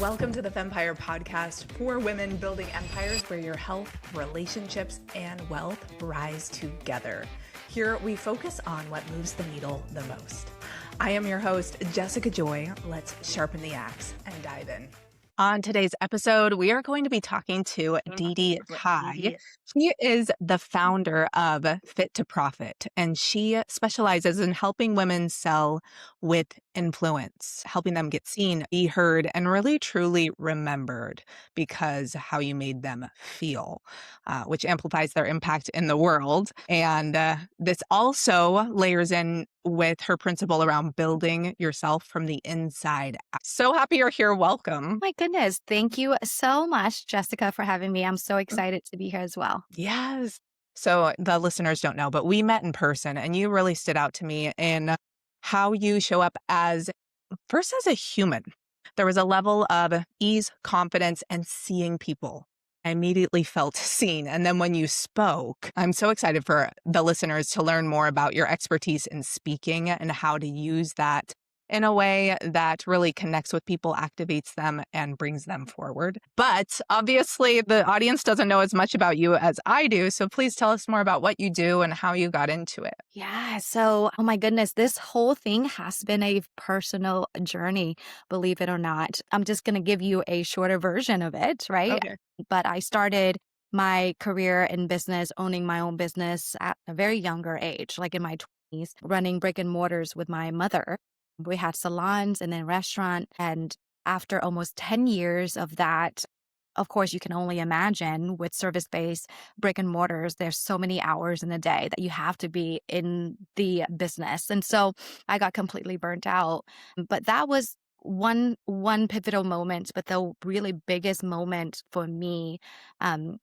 Welcome to the Fempire podcast for women building empires where your health, relationships, and wealth rise together. Here we focus on what moves the needle the most. I am your host, Jessica Joy. Let's sharpen the axe and dive in. On today's episode, we are going to be talking to DeDee Cai. She is the founder of Fit to Profit, and she specializes in helping women sell with influence, helping them get seen, be heard, and really truly remembered because how you made them feel, which amplifies their impact in the world. And this also layers in with her principle around building yourself from the inside out. So happy you're here. Welcome. My goodness. Thank you so much, Jessica, for having me. I'm so excited to be here as well. Yes. So the listeners don't know, but we met in person and you really stood out to me in how you show up as a human. There was a level of ease, confidence, and seeing people. I immediately felt seen. And then when you spoke, I'm so excited for the listeners to learn more about your expertise in speaking and how to use that in a way that really connects with people, activates them, and brings them forward. But obviously, the audience doesn't know as much about you as I do. So please tell us more about what you do and how you got into it. Yeah. So, oh my goodness, this whole thing has been a personal journey, believe it or not. I'm just going to give you a shorter version of it, right? Okay. But I started my career in business, owning my own business at a very younger age, like in my 20s, running brick and mortars with my mother. We had salons and then restaurant. And after almost 10 years of that, of course, you can only imagine with service-based brick and mortars, there's so many hours in a day that you have to be in the business. And so I got completely burnt out. But that was one pivotal moment. But the really biggest moment for me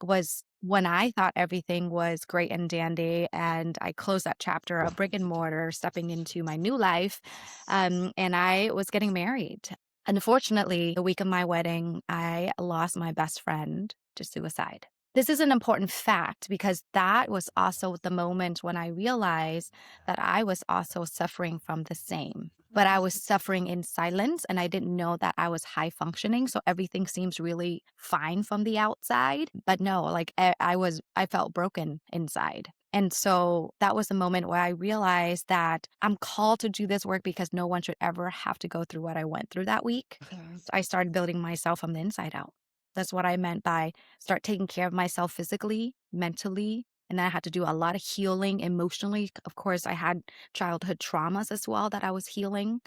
was when I thought everything was great and dandy, and I closed that chapter of brick and mortar, stepping into my new life, and I was getting married. Unfortunately, the week of my wedding, I lost my best friend to suicide. This is an important fact because that was also the moment when I realized that I was also suffering from the same. But I was suffering in silence and I didn't know that I was high functioning. So everything seems really fine from the outside. But no, like I felt broken inside. And so that was the moment where I realized that I'm called to do this work because no one should ever have to go through what I went through that week. So I started building myself from the inside out. That's what I meant by start taking care of myself physically, mentally. And then I had to do a lot of healing emotionally. Of course, I had childhood traumas as well that I was healing,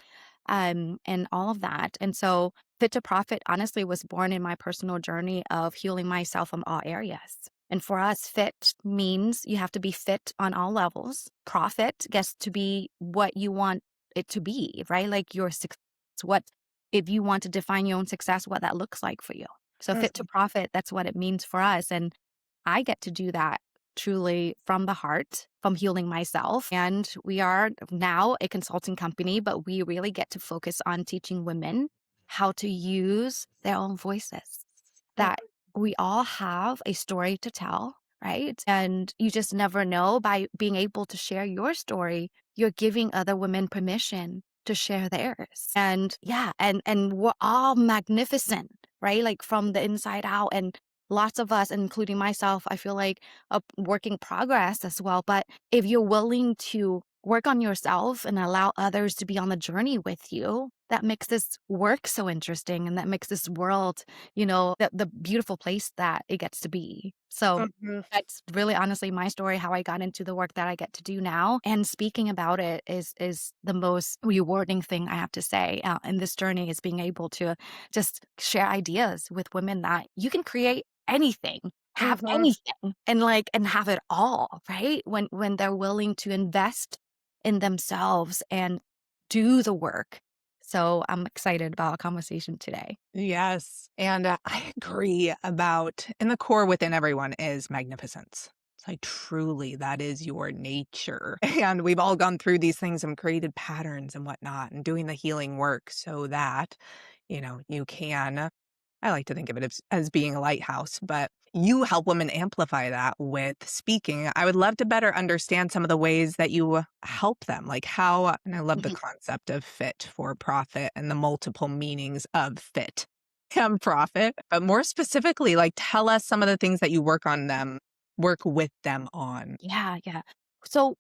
and all of that. And so Fit to Profit honestly was born in my personal journey of healing myself from all areas. And for us, fit means you have to be fit on all levels. Profit gets to be what you want it to be, right? Like your success, what if you want to define your own success, what that looks like for you. So Fit to Profit, that's what it means for us. And I get to do that truly from the heart, from healing myself. And we are now a consulting company, but we really get to focus on teaching women how to use their own voices. That we all have a story to tell, right? And you just never know by being able to share your story, you're giving other women permission to share theirs. And yeah, and we're all magnificent, right? Like from the inside out. And lots of us, including myself, I feel like a work in progress as well. But if you're willing to work on yourself and allow others to be on the journey with you, that makes this work so interesting. And that makes this world, the beautiful place that it gets to be. So that's really honestly my story, how I got into the work that I get to do now. And speaking about it is the most rewarding thing I have to say in this journey, is being able to just share ideas with women that you can create anything, have anything, and have it all, right? When they're willing to invest in themselves and do the work. So I'm excited about our conversation today. Yes. And I agree about, in the core within everyone is magnificence. It's like truly that is your nature. And we've all gone through these things and created patterns and whatnot and doing the healing work so that, you can, I like to think of it as being a lighthouse, but you help women amplify that with speaking. I would love to better understand some of the ways that you help them, like how, and I love the concept of fit for profit and the multiple meanings of fit. profit, but more specifically, like tell us some of the things that you work with them on. Yeah, yeah. So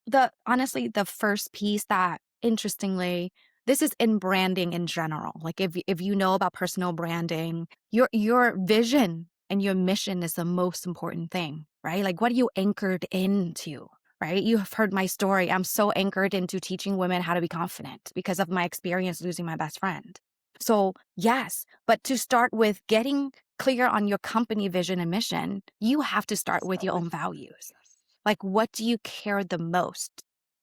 honestly, the first piece that interestingly, this is in branding in general. Like if you know about personal branding, your vision and your mission is the most important thing, right? Like what are you anchored into? Right? You have heard my story. I'm so anchored into teaching women how to be confident because of my experience losing my best friend. So, yes, but to start with getting clear on your company vision and mission, you have to start with your own values. Like, what do you care the most?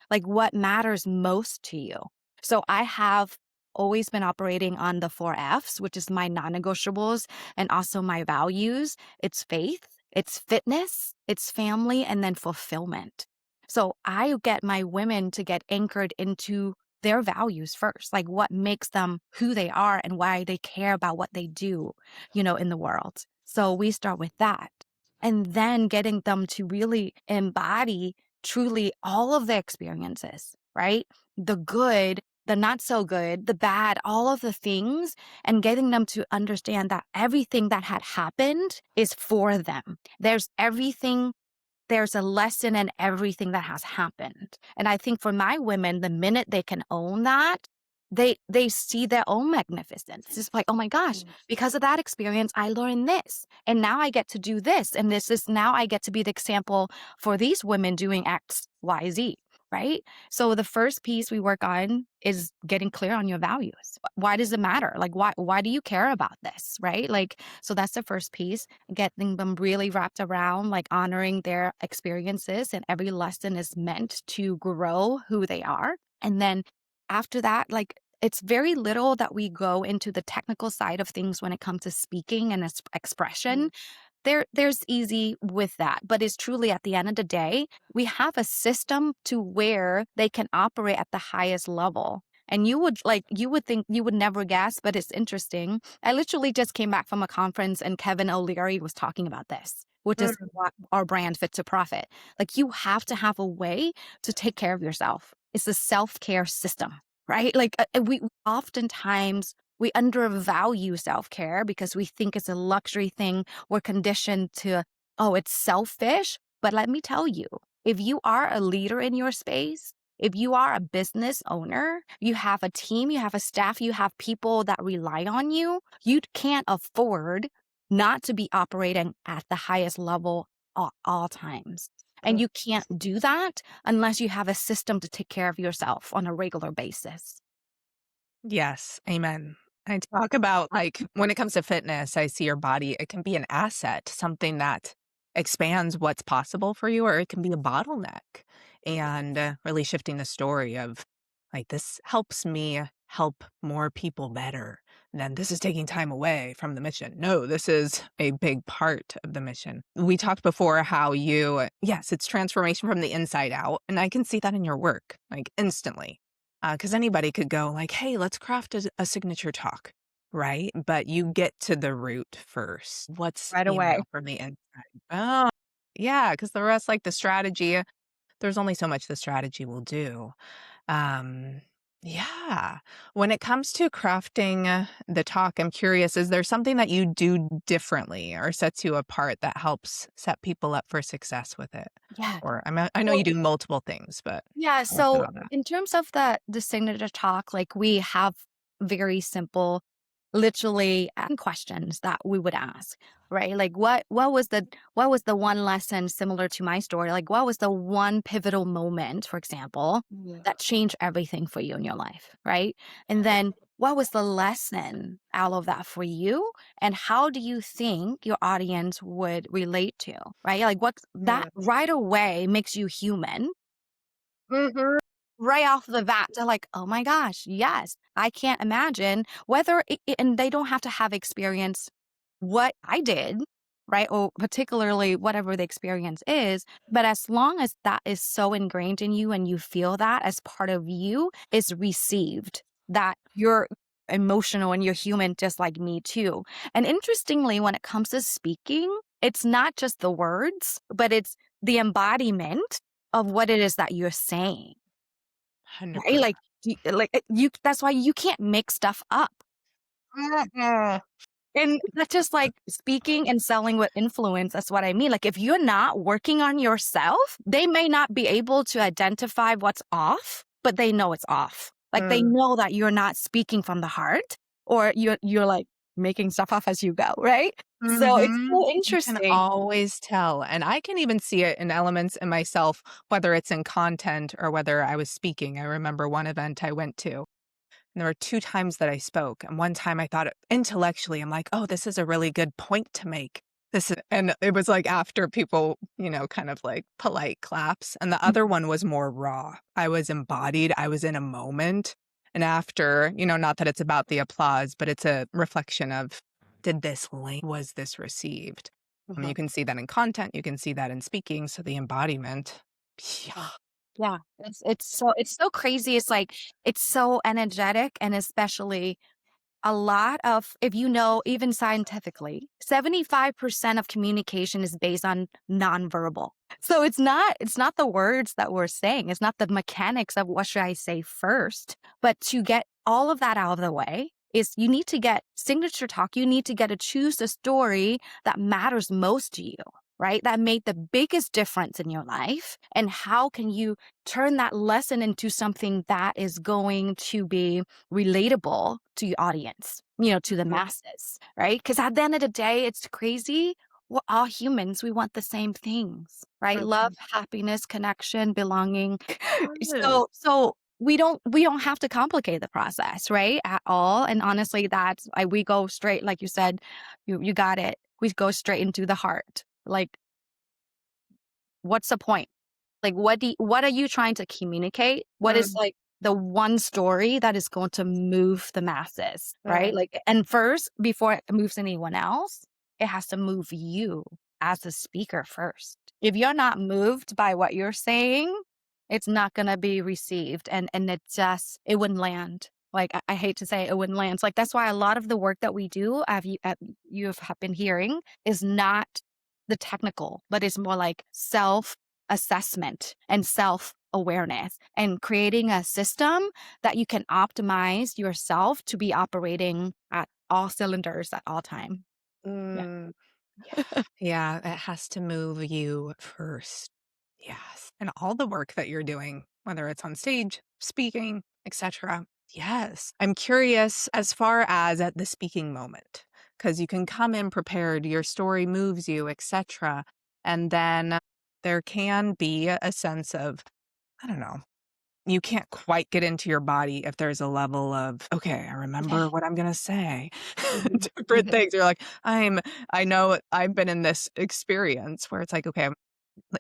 Like, what matters most to you? So, I have always been operating on the 4 F's, which is my non negotiables and also my values. It's faith, it's fitness, it's family, and then fulfillment. So, I get my women to get anchored into their values first, like what makes them who they are and why they care about what they do, in the world. So, we start with that and then getting them to really embody truly all of the experiences, right? The good, the not so good, the bad, all of the things, and getting them to understand that everything that had happened is for them. There's a lesson in everything that has happened. And I think for my women, the minute they can own that, they see their own magnificence. It's like, oh my gosh, because of that experience, I learned this. And now I get to do this. And this is now I get to be the example for these women doing X, Y, Z. Right. So the first piece we work on is getting clear on your values. Why does it matter? Like, why do you care about this? Right. Like, so that's the first piece, getting them really wrapped around, like honoring their experiences, and every lesson is meant to grow who they are. And then after that, like it's very little that we go into the technical side of things when it comes to speaking and expression. There's easy with that, but it's truly at the end of the day, we have a system to where they can operate at the highest level. And you would think you would never guess, but it's interesting. I literally just came back from a conference and Kevin O'Leary was talking about this, which is what our brand Fit to Profit. Like you have to have a way to take care of yourself. It's a self-care system, right? Like we oftentimes we undervalue self-care because we think it's a luxury thing. We're conditioned to, oh, it's selfish. But let me tell you, if you are a leader in your space, if you are a business owner, you have a team, you have a staff, you have people that rely on you, you can't afford not to be operating at the highest level all times. And you can't do that unless you have a system to take care of yourself on a regular basis. Yes, amen. I talk about like when it comes to fitness, I see your body, it can be an asset, something that expands what's possible for you, or it can be a bottleneck. And really shifting the story of like, this helps me help more people better. Then this is taking time away from the mission. No, this is a big part of the mission. We talked before how yes, it's transformation from the inside out. And I can see that in your work, like instantly. Because anybody could go like, hey, let's craft a signature talk, right? But you get to the root first. What's, Right away. from the inside. Oh, yeah, because the rest, like the strategy, there's only so much the strategy will do. Um, yeah. When it comes to crafting the talk, I'm curious, is there something that you do differently or sets you apart that helps set people up for success with it? Yeah. Or I know you do multiple things, but Yeah, I want to so know that. in terms of the signature talk, like we have very simple, literally questions that we would ask, right? Like what was the one lesson similar to my story? Like what was the one pivotal moment, for example, that changed everything for you in your life, right? And then what was the lesson out of that for you? And how do you think your audience would relate to, right? Like what that right away makes you human right off the bat. They're like, oh my gosh, yes, I can't imagine whether, and they don't have to have experience what I did, right? Or particularly whatever the experience is. But as long as that is so ingrained in you and you feel that as part of you is received, that you're emotional and you're human just like me too. And interestingly, when it comes to speaking, it's not just the words, but it's the embodiment of what it is that you're saying. Right? 100%. Like, you that's why you can't make stuff up. And that's just like speaking and selling with influence. That's what I mean. Like, if you're not working on yourself, they may not be able to identify what's off, but they know it's off. Like, they Mm. know that you're not speaking from the heart, or you're like making stuff up as you go, right? So it's Mhm. so You can interesting. always tell, and I can even see it in elements in myself, whether it's in content or whether I was speaking. I remember one event I went to, and there were 2 times that I spoke, and one time I thought intellectually, I'm like, "Oh, this is a really good point to make. This is," and it was, like, after people, kind of, like, polite claps, and the other one was more raw. I was embodied, I was in a moment, and after, not that it's about the applause, but it's a reflection of, was this received? You Mhm. can see that in content, you can see that in speaking, so the embodiment. Yeah. Yeah, it's so crazy. It's like it's so energetic, and especially a lot of, if you know, even scientifically, 75% of communication is based on nonverbal. So it's not the words that we're saying. It's not the mechanics of what should I say first, but to get all of that out of the way is you need to get signature talk. You need to get to choose the story that matters most to you, right? That made the biggest difference in your life. And how can you turn that lesson into something that is going to be relatable to your audience, to the masses, right? Because at the end of the day, it's crazy. We're all humans. We want the same things, right? Love, Mhm. happiness, connection, belonging. Yes. So we don't have to complicate the process, right? At all. And honestly, that's we go straight, like you said, you got it. We go straight into the heart. Like, what's the point? Like, what are you trying to communicate? What is, Mm, like, the one story that is going to move the masses, right? mm, Like, and first, before it moves anyone else, it has to move you as a speaker first. If you're not moved by what you're saying, it's not gonna be received, and it wouldn't land. Like, I hate to say it, it wouldn't land. It's like, that's why a lot of the work that we do, have been hearing, is not the technical, but it's more like assessment and self awareness, and creating a system that you can optimize yourself to be operating at all cylinders at all time. Yeah. mm. Yeah, it has to move you first. Yes. And all the work that you're doing, whether it's on stage, speaking, etc. Yes. I'm curious as far as at the speaking moment, because you can come in prepared, your story moves you, etc. And then there can be a sense of, I don't know, you can't quite get into your body if there's a level of, "Okay, I remember what I'm gonna say." Mhm. Different things. You're like, I know I've been in this experience where it's like, "Okay, I'm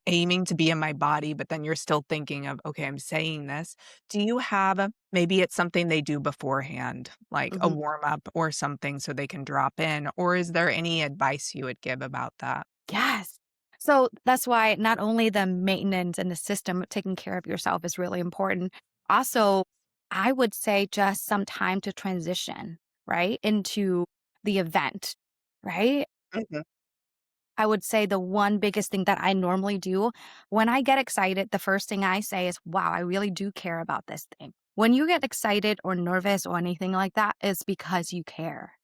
aiming to be in my body," but then you're still thinking of, "Okay, I'm saying this." Do you have maybe it's something they do beforehand, like a Mhm. warm up or something so they can drop in, or is there any advice you would give about that? Yes. So that's why not only the maintenance and the system of taking care of yourself is really important. Also, I would say just some time to transition, right, into the event, right? Mhm. I would say the one biggest thing that I normally do when I get excited, the first thing I say is, wow, I really do care about this thing. When you get excited or nervous or anything like that, it's because you care.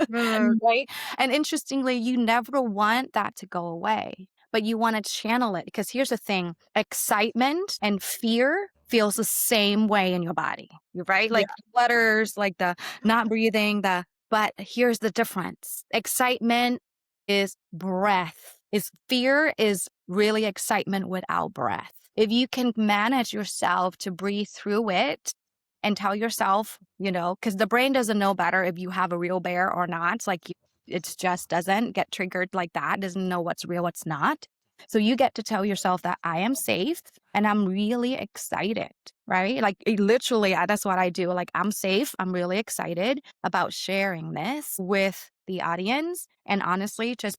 Mm, Right? And interestingly, you never want that to go away, but you want to channel it, because here's the thing: excitement and fear feels the same way in your body. You're right? yeah. Like flutters, like the not breathing, but here's the difference. Excitement is breath. Is fear is really excitement without breath. If you can manage yourself to breathe through it and tell yourself, because the brain doesn't know better if you have a real bear or not. It's like it just doesn't get triggered like that, doesn't know what's real, what's not. So you get to tell yourself that I am safe and I'm really excited, right? Like literally, that's what I do. Like, I'm safe. I'm really excited about sharing this with the audience. And honestly, just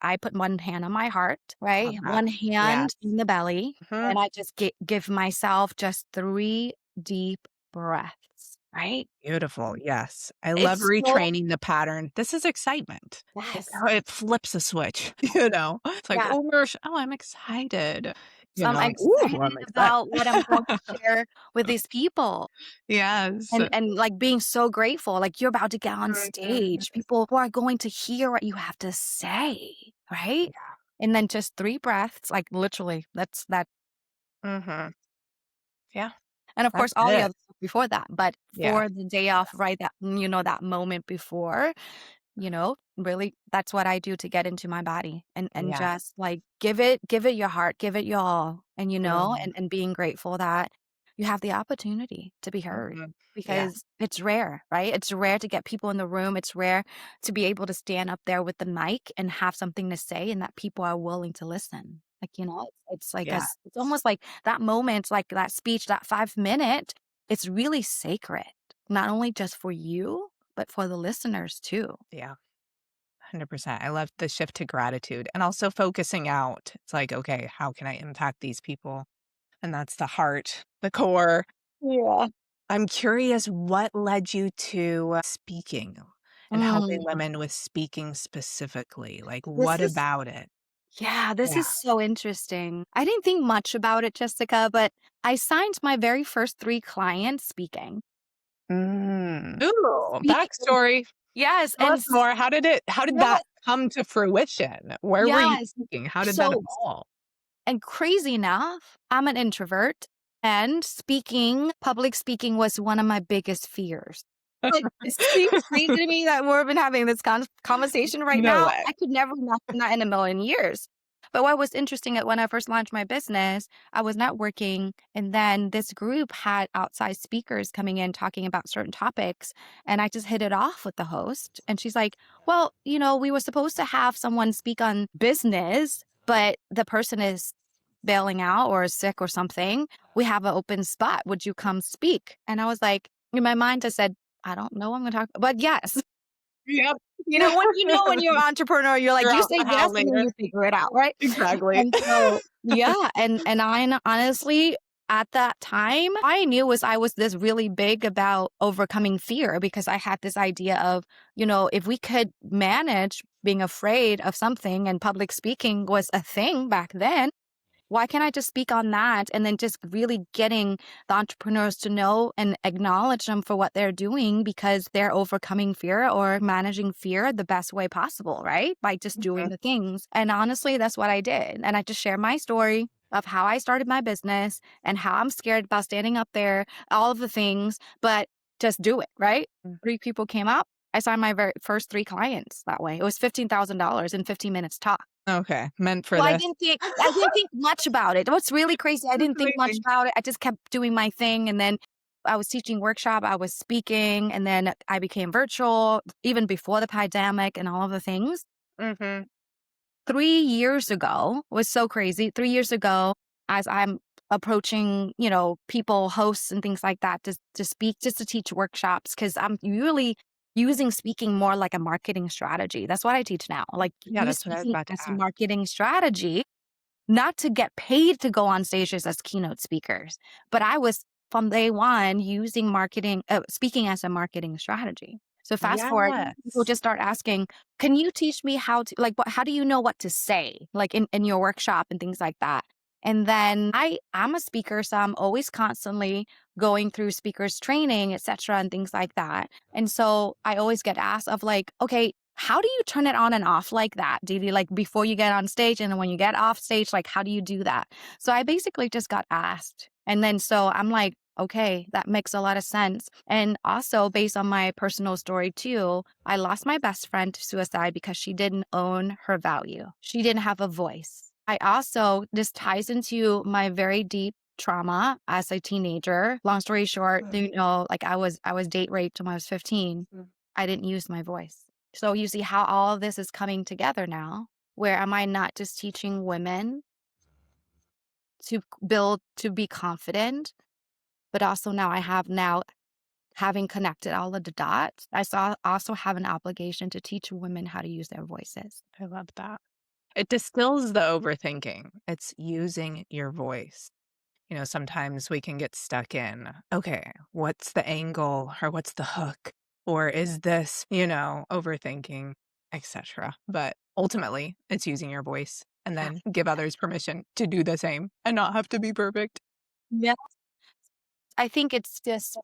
I put one hand on my heart, Love right? that. One Yes. hand in the belly. Mhm. And I just give myself just 3 deep breaths, right? Beautiful, yes. I love It's so retraining the pattern. This is excitement. It's Yes. how it flips a switch, you know? It's like, Yeah. "Oh, gosh, oh, I'm excited." So I'm Ooh, excited I'm excited. about what I'm going to share with these people. Yes. And, like, being so grateful, like, you're about to get on Mhm. stage, people who are going to hear what you have to say, right? Yeah. And then just 3 breaths, like, literally, that's that. Mhm. Yeah, And, of that's course, all the it. other stuff before that, but Yeah. for the day off, right, that that moment before, really, that's what I do to get into my body and Yeah. just, like, give it your heart, give it your all, and, Mhm. and being grateful that you have the opportunity to be heard Mhm. Yeah. because it's rare, right? It's rare to get people in the room. It's rare to be able to stand up there with the mic and have something to say and that people are willing to listen. Like, it's like Yeah. it's almost like that moment, like that speech, that 5 minute, it's really sacred, not only just for you, but for the listeners too. Yeah. 100%. I love the shift to gratitude and also focusing out. It's like, okay, how can I impact these people? And that's the heart, the core. Yeah. I'm curious what led you to speaking and helping Mm. women with speaking specifically? Like, This what is about it? Yeah, this Yeah. is so interesting. I didn't think much about it, Jessica, but I signed my very first 3 clients speaking. Ooh, Speaking backstory. Yes, Tell and us more. How did yeah, that come to fruition? Where were you yes. thinking? How did that So evolve? And crazy enough, I'm an introvert, and public speaking was one of my biggest fears. Like, it seems crazy to me that we're been having this conversation right No now. way. I could never imagine that in a million years. But what was interesting at when I first launched my business, I was networking, and then this group had outside speakers coming in talking about certain topics, and I just hit it off with the host. And she's like, "Well, we were supposed to have someone speak on business, but the person is bailing out or is sick or something. We have an open spot. Would you come speak?" And I was like, in my mind, I said, I don't know what I'm gonna talk but yes. Yep. When you're an entrepreneur, you're like, You're you off say the yes and then Howlander. you figure it out, right? Exactly. And so, yeah, and honestly, at that time, I knew was I was this really big about overcoming fear because I had this idea of, if we could manage being afraid of something and public speaking was a thing back then, why can't I just speak on that and then just really getting the entrepreneurs to know and acknowledge them for what they're doing because they're overcoming fear or managing fear the best way possible, right? By just doing Mhm. the things. And honestly, that's what I did. And I just share my story of how I started my business and how I'm scared about standing up there, all of the things, but just do it, right? 3 people came up. I signed my very first 3 clients that way. It was $15,000 in 15 minutes talk. Okay, meant for Well, this. I didn't think much about it. What's really crazy, I That's didn't think much amazing. about it. I just kept doing my thing, and then I was teaching workshop, I was speaking, and then I became virtual even before the pandemic and all of the things. Mhm. 3 years ago was so crazy. 3 years ago, as I'm approaching, people, hosts and things like that to speak, just to teach workshops, because 'cause I'm really using speaking more like a marketing strategy. That's what I teach now. Like, Yeah, use that's what I was speaking about to as a ask. marketing strategy not to get paid to go on stages as keynote speakers, but I was from day one using speaking as a marketing strategy. So fast forward, people Yes. just start asking, "Can you teach me how to how do you know what to say, like in your workshop and things like that?" And then I'm a speaker, so I'm always constantly going through speakers training, etc., and things like that. And so I always get asked of like, okay, how do you turn it on and off like that, Didi? Like before you get on stage and then when you get off stage, like how do you do that? So I basically just got asked. And then so I'm like, okay, that makes a lot of sense. And also based on my personal story too, I lost my best friend to suicide because she didn't own her value. She didn't have a voice. I also, this ties into my very deep trauma as a teenager. Long story short, like I was date raped when I was 15. I didn't use my voice. So you see how all of this is coming together now. Where am I not just teaching women to be confident, but also now I have now having connected all of the dots, also have an obligation to teach women how to use their voices. I love that. It distills the overthinking. It's using your voice. Sometimes we can get stuck in, okay, what's the angle or what's the hook? Or is this, overthinking? etc. But ultimately, it's using your voice and Yeah. then give others permission to do the same and not have to be perfect. Yeah. I think it's just,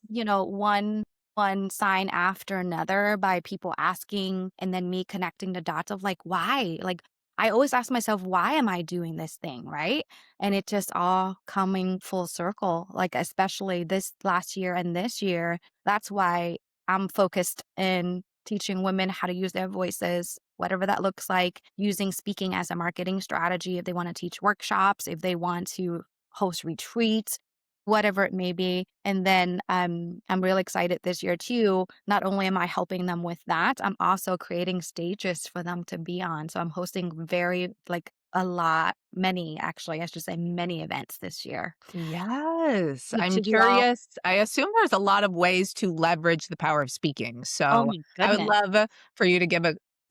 one sign after another by people asking and then me connecting the dots of like, why? Like I always ask myself, why am I doing this thing? Right. And it just all coming full circle, like especially this last year and this year. That's why I'm focused in teaching women how to use their voices, whatever that looks like, using speaking as a marketing strategy if they want to teach workshops, if they want to host retreats, whatever it may be. And then I'm really excited this year too. Not only am I helping them with that, I'm also creating stages for them to be on. So I'm hosting many actually, I should say many events this year. Yes. I'm To do all. curious. I assume there's a lot of ways to leverage the power of speaking. Oh So my I would goodness. love for you to give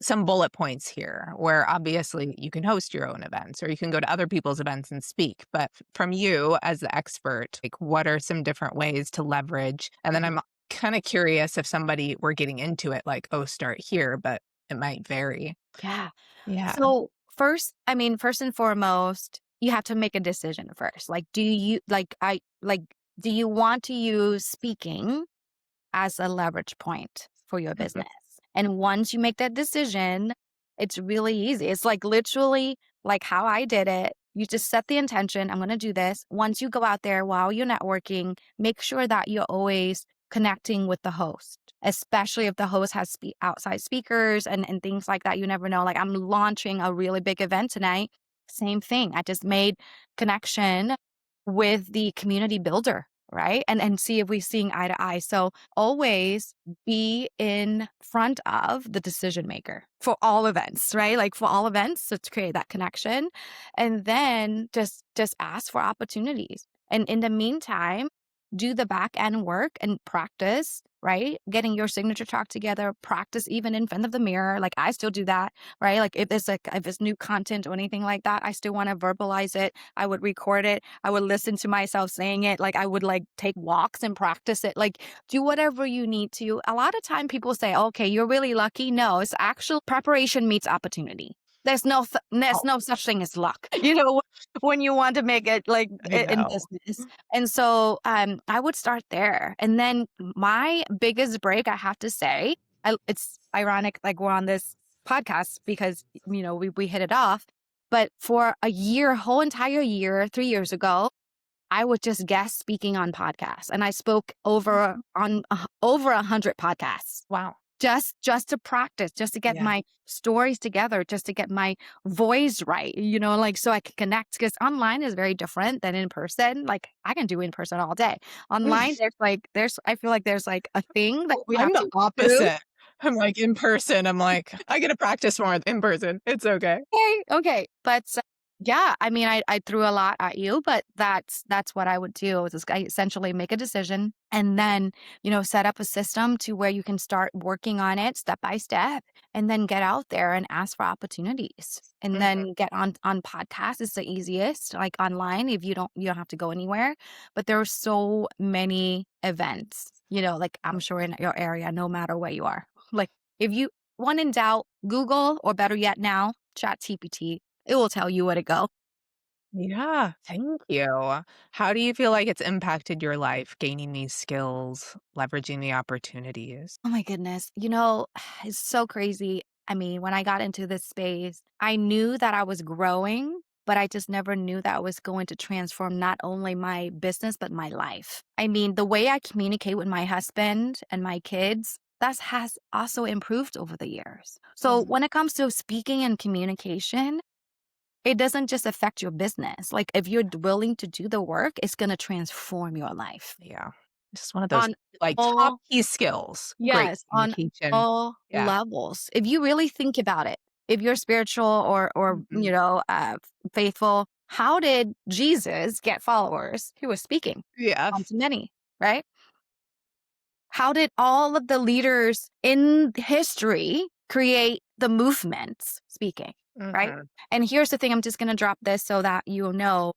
some bullet points here where obviously you can host your own events or you can go to other people's events and speak. But from you as the expert, like what are some different ways to leverage? And then I'm kind of curious if somebody were getting into it, like, oh, start here, but it might vary. Yeah. Yeah. So first and foremost, you have to make a decision first. Like, do you want to use speaking as a leverage point for your Mhm. business? And once you make that decision, it's really easy. It's like literally like how I did it. You just set the intention, I'm going to do this. Once you go out there while you're networking, make sure that you're always connecting with the host, especially if the host has outside speakers and things like that. You never know. Like I'm launching a really big event tonight. Same thing. I just made connection with the community builder, right? And see if we're seeing eye to eye. So always be in front of the decision maker for all events, right? Like for all events, so to create that connection. And then just ask for opportunities. And in the meantime, do the back end work and practice, right? Getting your signature talk together, practice even in front of the mirror. Like I still do that, right? Like if it's new content or anything like that, I still want to verbalize it. I would record it. I would listen to myself saying it. Like I would like take walks and practice it. Like do whatever you need to. A lot of time people say, okay, you're really lucky. No, it's actual preparation meets opportunity. There's Oh, no such thing as luck, when you want to make it like I in know. business. And so I would start there. And then my biggest break, I have to say, it's ironic, like we're on this podcast because, we hit it off. But for a year, whole entire year, 3 years ago, I would just guest speaking on podcasts. And I spoke over Mhm. on over 100 podcasts Wow. just to practice, just to get Yeah. my stories together, just to get my voice right, like so I can connect because online is very different than in person. Like I can do in person all day. Online, I feel like there's like a thing that we I'm have the to go through. opposite. I'm like in person. I'm like, I get to practice more in person. It's okay. Okay. But yeah, I mean, I threw a lot at you, but that's what I would do. Is just I essentially make a decision and then set up a system to where you can start working on it step by step, and then get out there and ask for opportunities, and Mhm. then get on podcasts. Is the easiest, like online, if you don't have to go anywhere. But there are so many events, like I'm sure in your area, no matter where you are, like if you when in doubt, Google, or better yet now, Chat GPT. It will tell you where to go. Yeah, thank you. How do you feel like it's impacted your life gaining these skills, leveraging the opportunities? Oh my goodness. It's so crazy. I mean, when I got into this space, I knew that I was growing, but I just never knew that was going to transform not only my business, but my life. I mean, the way I communicate with my husband and my kids, that has also improved over the years. So Mhm. when it comes to speaking and communication, it doesn't just affect your business. Like if you're willing to do the work, it's going to transform your life Yeah. Just one of those on like top all, key skills. Great yes, on communication. all Yeah. levels. If you really think about it, if you're spiritual or Mhm. faithful, how did Jesus get followers? He was speaking Yeah. to many, right? How did all of the leaders in history create the movements speaking, right? Mhm. And here's the thing, I'm just going to drop this so that you know.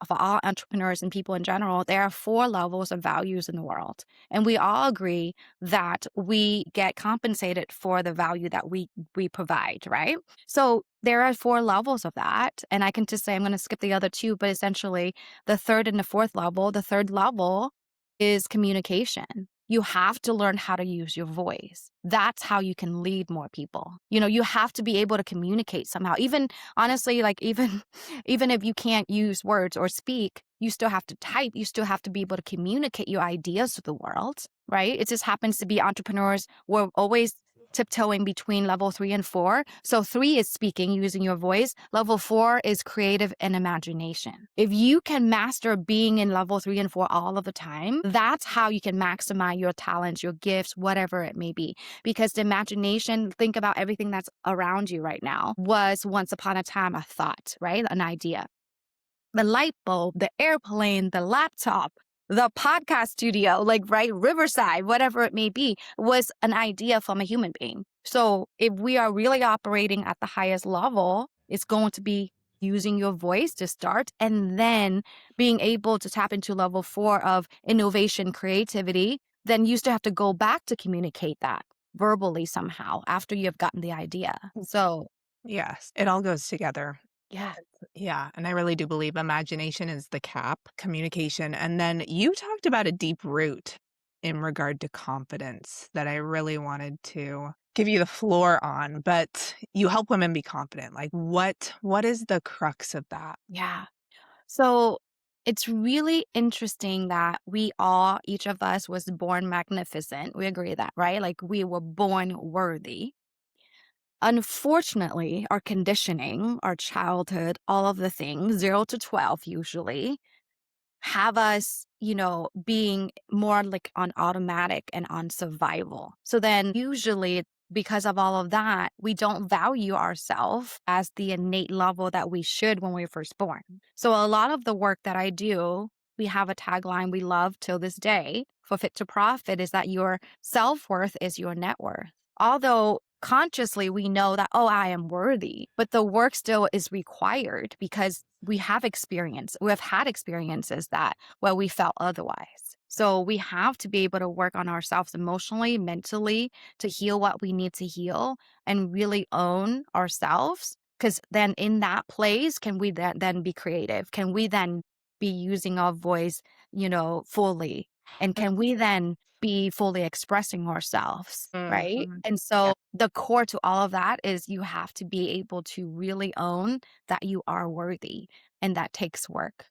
for all entrepreneurs and people in general, there are 4 levels of values in the world. And we all agree that we get compensated for the value that we provide, right? So there are 4 levels of that. And I can just say I'm going to skip the other 2, but essentially the third and the fourth level, the third level is communication. You have to learn how to use your voice. That's how you can lead more people. You have to be able to communicate somehow. Even honestly, like even even if you can't use words or speak, you still have to type. You still have to be able to communicate your ideas to the world, right? It just happens to be entrepreneurs were always tiptoeing between level 3 and 4. So 3 is speaking using your voice. Level 4 is creative and imagination. If you can master being in level 3 and 4 all of the time, that's how you can maximize your talents, your gifts, whatever it may be. Because the imagination, think about everything that's around you right now, was once upon a time a thought, right? An idea. The light bulb, the airplane, the laptop, the podcast studio, like, right, Riverside, whatever it may be, was an idea from a human being. So if we are really operating at the highest level, it's going to be using your voice to start and then being able to tap into level 4 of innovation, creativity. Then you still have to go back to communicate that verbally somehow after you've gotten the idea. So, Yes, it all goes together. yeah. Yeah, and I really do believe imagination is the cap, communication. And then you talked about a deep root in regard to confidence that I really wanted to give you the floor on, but you help women be confident. Like what is the crux of that? Yeah. So it's really interesting that we all, each of us was born magnificent. We agree that, right? Like we were born worthy. Unfortunately, our conditioning, our childhood, all of the things, 0 to 12 usually, have us, being more like on automatic and on survival. So then usually because of all of that, we don't value ourselves as the innate level that we should when we were first born. So a lot of the work that I do, we have a tagline we love till this day for Fit to Profit is that your self-worth is your net worth. Although consciously we know that, oh, I am worthy, but the work still is required because we have had experiences that where we felt otherwise. So we have to be able to work on ourselves emotionally, mentally to heal what we need to heal and really own ourselves. Because then in that place, can we then be creative? Can we then be using our voice, fully? And can we then be fully expressing ourselves, right? Mhm. And Yeah. so the core to all of that is you have to be able to really own that you are worthy, and that takes work.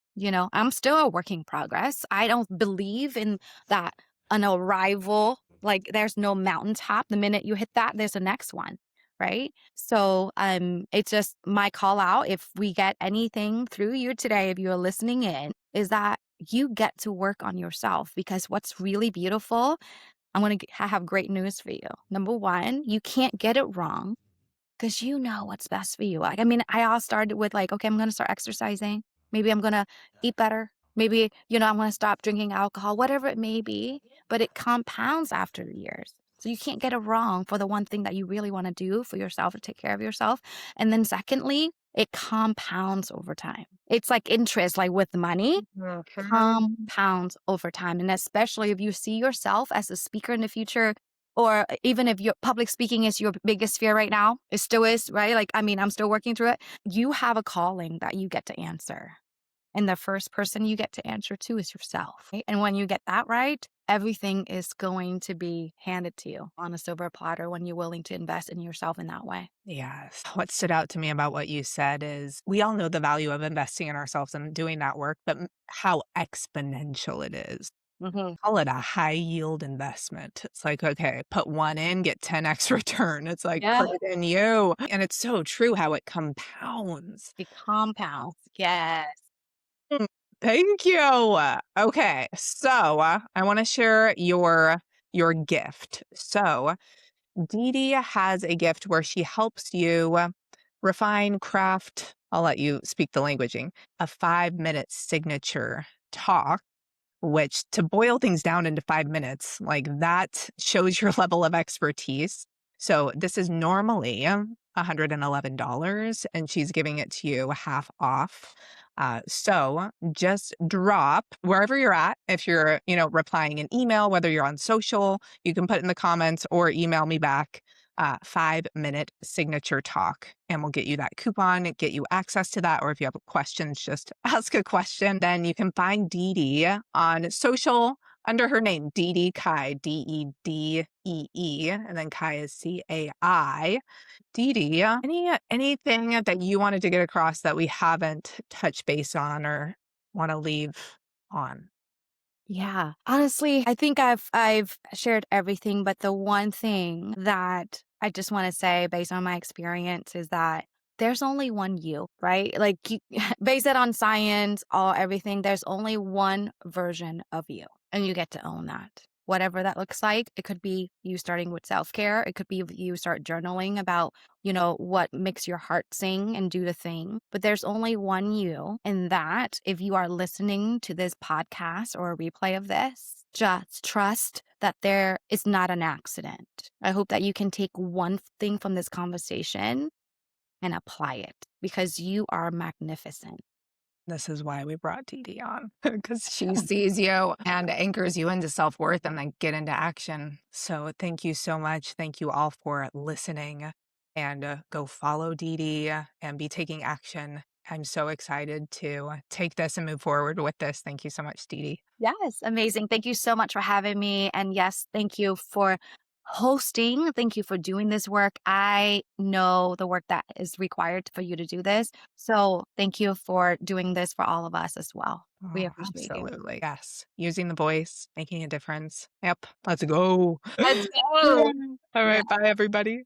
I'm still a work in progress. I don't believe in that an arrival, like there's no mountaintop. The minute you hit that, there's the next one, right? So it's just my call out. If we get anything through you today, if you're listening in, is that you get to work on yourself because what's really beautiful, I'm going to have great news for you. Number one, you can't get it wrong because you know what's best for you. Like, I mean, I all started with like, okay, I'm going to start exercising. Maybe I'm going to eat better. Maybe, I'm going to stop drinking alcohol, whatever it may be, but it compounds after the years. So you can't get it wrong for the one thing that you really want to do for yourself to take care of yourself. And then secondly, it compounds over time. It's like interest, like with money Mhm. compounds over time. And especially if you see yourself as a speaker in the future, or even if your public speaking is your biggest fear right now, it still is, right? Like, I mean, I'm still working through it. You have a calling that you get to answer. And the first person you get to answer to is yourself. Right? And when you get that right, everything is going to be handed to you on a silver platter when you're willing to invest in yourself in that way. Yes. What stood out to me about what you said is we all know the value of investing in ourselves and doing that work, but how exponential it is. Hmm. Call it a high yield investment. It's like, okay, put one in, get 10x return. It's like, Yeah. put it in you. And it's so true how it compounds. It compounds. Yes. Mm, thank you. Okay. So I want to share your gift. So Didi has a gift where she helps you refine, craft, I'll let you speak the languaging, a 5-minute signature talk, which to boil things down into 5 minutes, like that shows your level of expertise. So this is normally $111 and she's giving it to you half off. So just drop wherever you're at. If you're, replying an email, whether you're on social, you can put in the comments or email me back. 5-minute signature talk, and we'll get you that coupon, get you access to that. Or if you have questions, just ask a question. Then you can find Didi on social under her name, DeDee Cai, Deedee, and then Kai is Cai. Didi, anything that you wanted to get across that we haven't touched base on or want to leave on? Yeah. Honestly, I think I've shared everything, but the one thing that I just want to say based on my experience is that there's only one you, right? Like you, base it on science, all everything, there's only one version of you and you get to own that. Whatever that looks like, it could be you starting with self-care, it could be you start journaling about what makes your heart sing and do the thing. But there's only one you. And that, if you are listening to this podcast or a replay of this, just trust that there is not an accident. I hope that you can take one thing from this conversation and apply it because you are magnificent. This is why we brought Didi on, because she sees you and anchors you into self-worth and then get into action. So thank you so much. Thank you all for listening, and go follow Didi and be taking action. I'm so excited to take this and move forward with this. Thank you so much, Didi. Yes, amazing. Thank you so much for having me. And yes, thank you for hosting. Thank you for doing this work. I know the work that is required for you to do this. So thank you for doing this for all of us as well. We Oh, appreciate you. absolutely. Yes. Using the voice, making a difference. Yep. Let's go. Let's Yeah. go. All Yeah. right. Bye, everybody.